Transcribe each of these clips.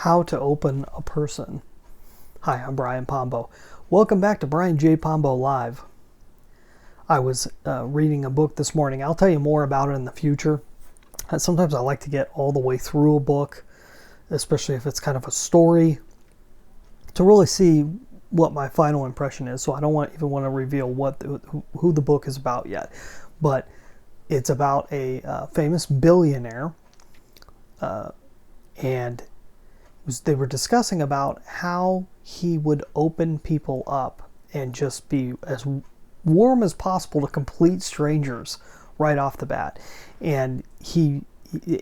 How to open a person. Hi, I'm Brian Pombo. Welcome back to Brian J. Pombo Live. I was reading a book this morning. I'll tell you more about it in the future. Sometimes I like to get all the way through a book, especially if it's kind of a story, to really see what my final impression is. So I don't even want to reveal who the book is about yet. But it's about a famous billionaire, and they were discussing about how he would open people up and just be as warm as possible to complete strangers right off the bat. And he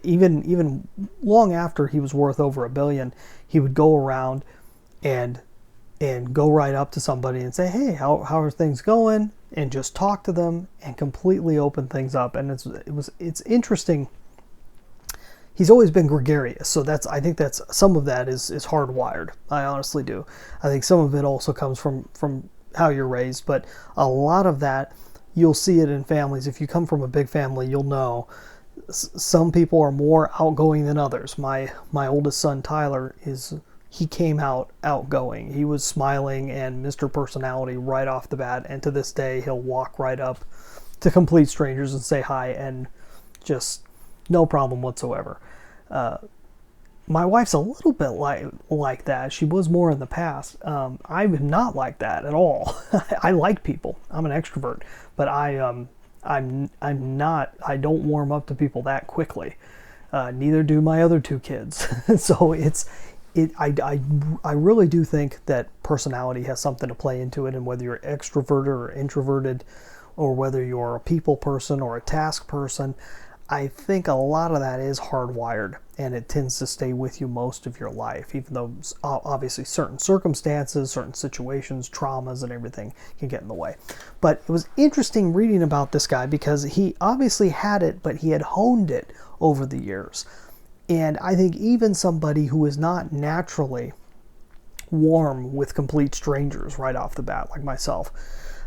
even long after he was worth over $1 billion, he would go around and go right up to somebody and say, "Hey, how are things going?" and just talk to them and completely open things up. And it's interesting. He's always been gregarious, so I think that's some of that is hardwired. I honestly do. I think some of it also comes from how you're raised, but a lot of that you'll see it in families. If you come from a big family, you'll know some people are more outgoing than others. My oldest son Tyler he came out outgoing. He was smiling and Mr. Personality right off the bat, and to this day he'll walk right up to complete strangers and say hi, and just no problem whatsoever. My wife's a little bit like that. She was more in the past. I'm not like that at all. I like people. I'm an extrovert, but I'm not. I don't warm up to people that quickly. Neither do my other two kids. So I really do think that personality has something to play into it, and whether you're extroverted or introverted, or whether you're a people person or a task person, I think a lot of that is hardwired, and it tends to stay with you most of your life, even though obviously certain circumstances, certain situations, traumas, and everything can get in the way. But it was interesting reading about this guy because he obviously had it, but he had honed it over the years. And I think even somebody who is not naturally warm with complete strangers right off the bat, like myself,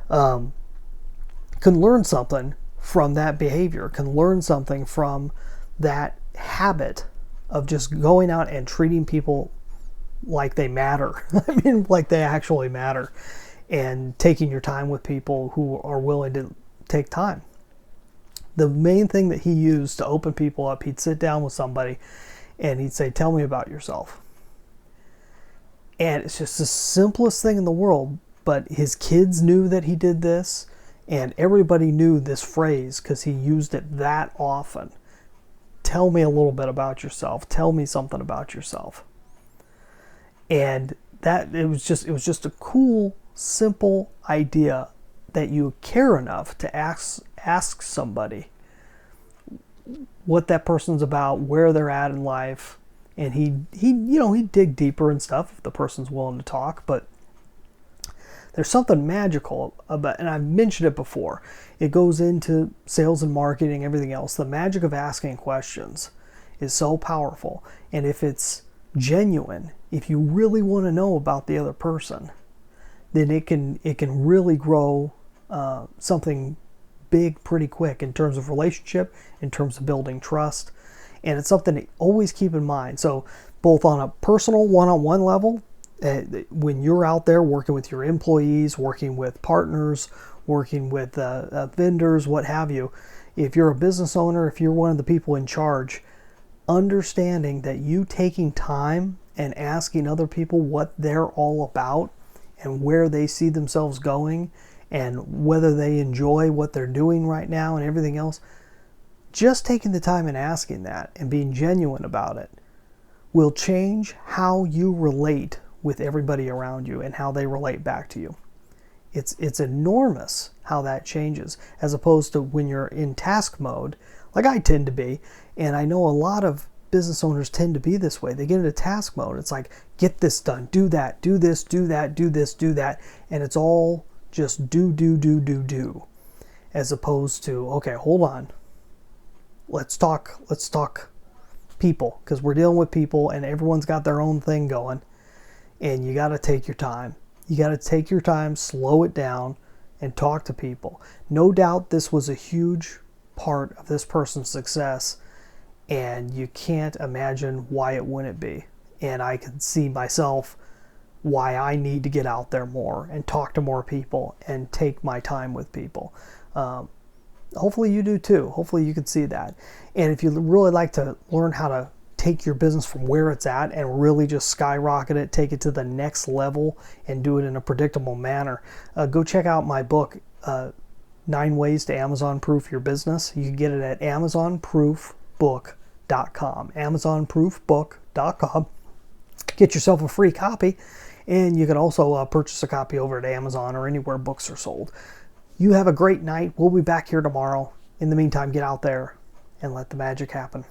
can learn something from that behavior, can learn something from that habit of just going out and treating people like they matter. I mean, like they actually matter, and taking your time with people who are willing to take time. The main thing that he used to open people up, he'd sit down with somebody and he'd say, "Tell me about yourself." And it's just the simplest thing in the world, but his kids knew that he did this. And everybody knew this phrase because he used it that often. Tell me a little bit about yourself. Tell me something about yourself. And it was just a cool, simple idea that you care enough to ask somebody what that person's about, where they're at in life, and he'd dig deeper and stuff if the person's willing to talk, but there's something magical about, and I've mentioned it before, it goes into sales and marketing, everything else. The magic of asking questions is so powerful. And if it's genuine, if you really want to know about the other person, then it can really grow something big pretty quick in terms of relationship, in terms of building trust. And it's something to always keep in mind. So both on a personal one-on-one level, when you're out there working with your employees, working with partners, working with vendors, what have you, if you're a business owner, if you're one of the people in charge, understanding that you taking time and asking other people what they're all about and where they see themselves going and whether they enjoy what they're doing right now and everything else, just taking the time and asking that and being genuine about it will change how you relate with everybody around you and how they relate back to you. It's enormous how that changes, as opposed to when you're in task mode, like I tend to be, and I know a lot of business owners tend to be this way. They get into task mode. It's like, get this done, do that, do this, do that, do this, do that, and it's all just do, as opposed to, okay, hold on, let's talk people, because we're dealing with people and everyone's got their own thing going. And you got to take your time. You got to take your time, slow it down, and talk to people. No doubt this was a huge part of this person's success, and you can't imagine why it wouldn't be. and I can see myself why I need to get out there more and talk to more people and take my time with people. Hopefully you do too. Hopefully you can see that. And if you really like to learn how to take your business from where it's at and really just skyrocket it, take it to the next level and do it in a predictable manner, go check out my book, 9 Ways to Amazon Proof Your Business. You can get it at amazonproofbook.com. amazonproofbook.com. Get yourself a free copy, and you can also purchase a copy over at Amazon or anywhere books are sold. You have a great night. We'll be back here tomorrow. In the meantime, get out there and let the magic happen.